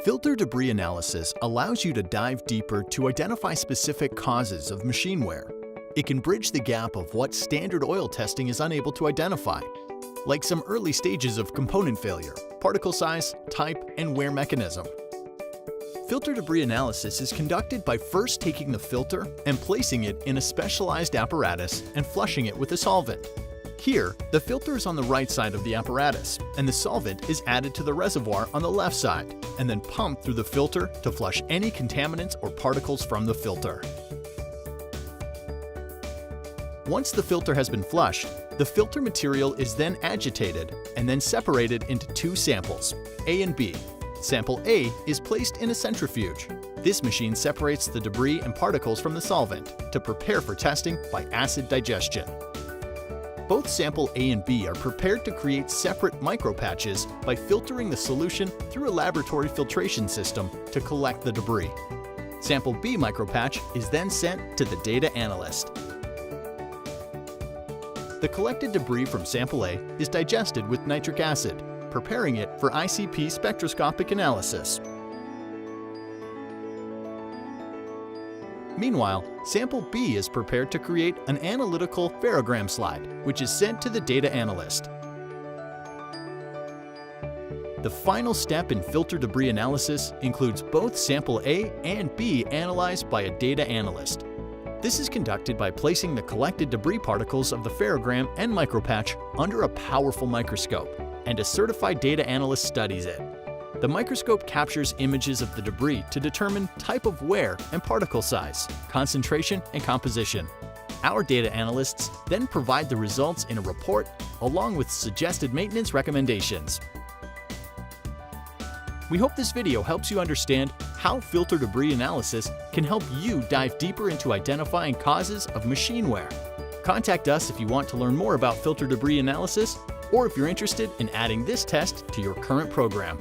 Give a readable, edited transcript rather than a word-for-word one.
Filter debris analysis allows you to dive deeper to identify specific causes of machine wear. It can bridge the gap of what standard oil testing is unable to identify, like some early stages of component failure, particle size, type, and wear mechanism. Filter debris analysis is conducted by first taking the filter and placing it in a specialized apparatus and flushing it with a solvent. Here, the filter is on the right side of the apparatus, and the solvent is added to the reservoir on the left side, and then pumped through the filter to flush any contaminants or particles from the filter. Once the filter has been flushed, the filter material is then agitated and then separated into two samples, A and B. Sample A is placed in a centrifuge. This machine separates the debris and particles from the solvent to prepare for testing by acid digestion. Both sample A and B are prepared to create separate micropatches by filtering the solution through a laboratory filtration system to collect the debris. Sample B micropatch is then sent to the data analyst. The collected debris from sample A is digested with nitric acid, preparing it for ICP spectroscopic analysis. Meanwhile, sample B is prepared to create an analytical ferrogram slide, which is sent to the data analyst. The final step in filter debris analysis includes both sample A and B analyzed by a data analyst. This is conducted by placing the collected debris particles of the ferrogram and micropatch under a powerful microscope, and a certified data analyst studies it. The microscope captures images of the debris to determine type of wear and particle size, concentration, and composition. Our data analysts then provide the results in a report along with suggested maintenance recommendations. We hope this video helps you understand how filter debris analysis can help you dive deeper into identifying causes of machine wear. Contact us if you want to learn more about filter debris analysis, or if you're interested in adding this test to your current program.